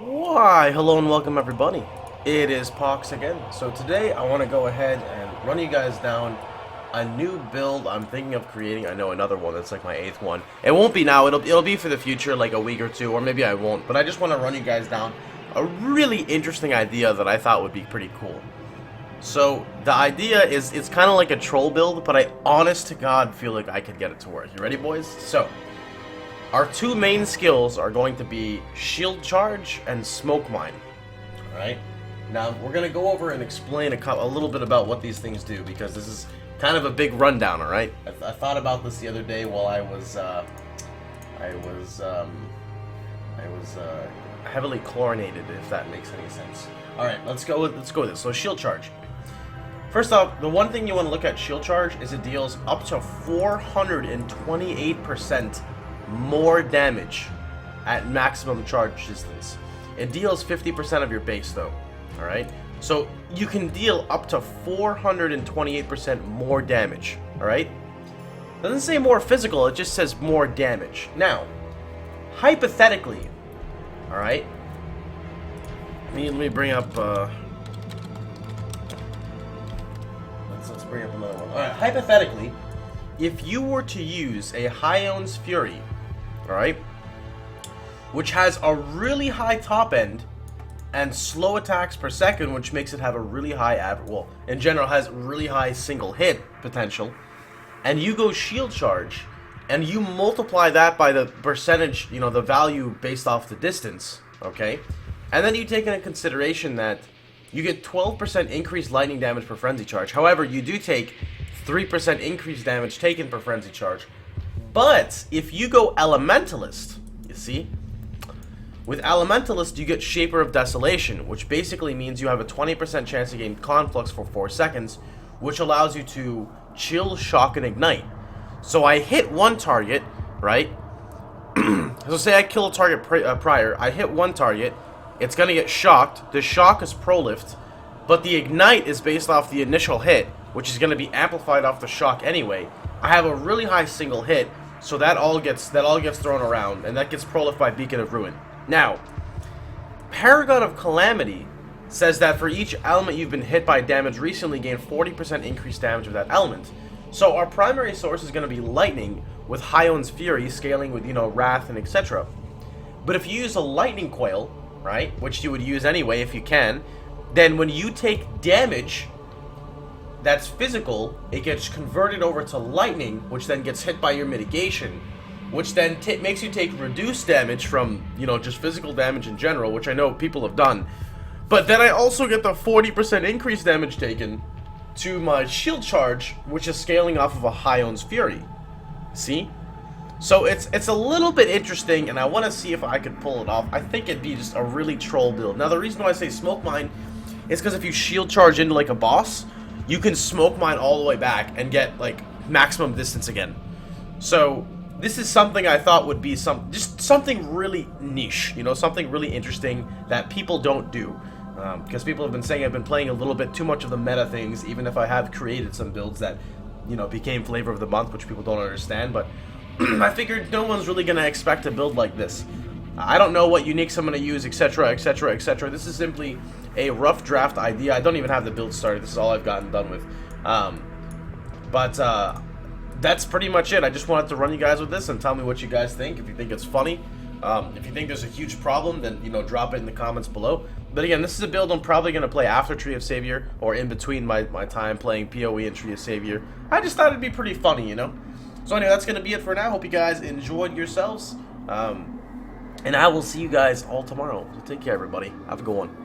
Why, hello and welcome everybody. It is Pohx again. So today I want to go ahead and run you guys down a new build I'm thinking of creating. I know another one that's like my 8th one. It won't be now, it'll be for the future, like a week or two, or maybe I won't. But I just want to run you guys down a really interesting idea that I thought would be pretty cool. So the idea is, it's kind of like a troll build, but I honest to God feel like I could get it to work. You ready, boys? So our two main skills are going to be Shield Charge and Smoke Mine. Alright? Now, we're going to go over and explain a little bit about what these things do, because this is kind of a big rundown, alright? I thought about this the other day while I was heavily chlorinated, if that makes any sense. Alright, let's go with this. So, Shield Charge. First off, the one thing you want to look at Shield Charge is it deals up to 428% more damage at maximum charge distance. It deals 50% of your base though, alright? So you can deal up to 428% more damage, alright? Doesn't say more physical, it just says more damage. Now, hypothetically, alright? Let me bring up, let's bring up another one. Alright, hypothetically, if you were to use a High-Own's Fury, alright, which has a really high top end and slow attacks per second, which makes it have a really high average, well, in general has really high single hit potential, and you go Shield Charge, and you multiply that by the percentage, you know, the value based off the distance, okay, and then you take into consideration that you get 12% increased lightning damage per frenzy charge. However, you do take 3% increased damage taken per frenzy charge. But if you go Elementalist, you see, with Elementalist you get Shaper of Desolation, which basically means you have a 20% chance to gain Conflux for 4 seconds, which allows you to chill, shock, and ignite. So I hit one target, right? So say I kill a target prior, I hit one target, it's gonna get shocked. The shock is prolift, but the ignite is based off the initial hit, which is gonna be amplified off the shock anyway. I have a really high single hit, so that all gets thrown around, and that gets prolift by Beacon of Ruin. Now, Paragon of Calamity says that for each element you've been hit by damage recently, gain 40% increased damage of that element. So our primary source is going to be Lightning, with High-Own's Fury scaling with, you know, Wrath and etc. But if you use a Lightning Coil, right, which you would use anyway if you can, then when you take damage that's physical, it gets converted over to lightning, which then gets hit by your mitigation, which then makes you take reduced damage from, you know, just physical damage in general, which I know people have done. But then I also get the 40% increased damage taken to my Shield Charge, which is scaling off of a High-Own's Fury. See? So it's a little bit interesting, and I want to see if I could pull it off. I think it'd be just a really troll build. Now, the reason why I say Smoke Mine is because if you Shield Charge into like a boss, you can Smoke Mine all the way back and get like maximum distance again. So this is something I thought would be just something really niche, you know, something really interesting that people don't do. Because people have been saying I've been playing a little bit too much of the meta things, even if I have created some builds that, you know, became flavor of the month, which people don't understand. But I figured no one's really gonna expect a build like this. I don't know what uniques I'm gonna use, etc., etc., etc. This is simply a rough draft idea. I don't even have the build started. This is all I've gotten done with. That's pretty much it. I just wanted to run you guys with this and tell me what you guys think. If you think it's funny, if you think there's a huge problem, then, you know, drop it in the comments below. But again, this is a build I'm probably going to play after Tree of Savior, or in between my time playing PoE and Tree of Savior. I just thought it'd be pretty funny, you know? So anyway, that's going to be it for now. Hope you guys enjoyed yourselves. And I will see you guys all tomorrow. So take care, everybody. Have a good one.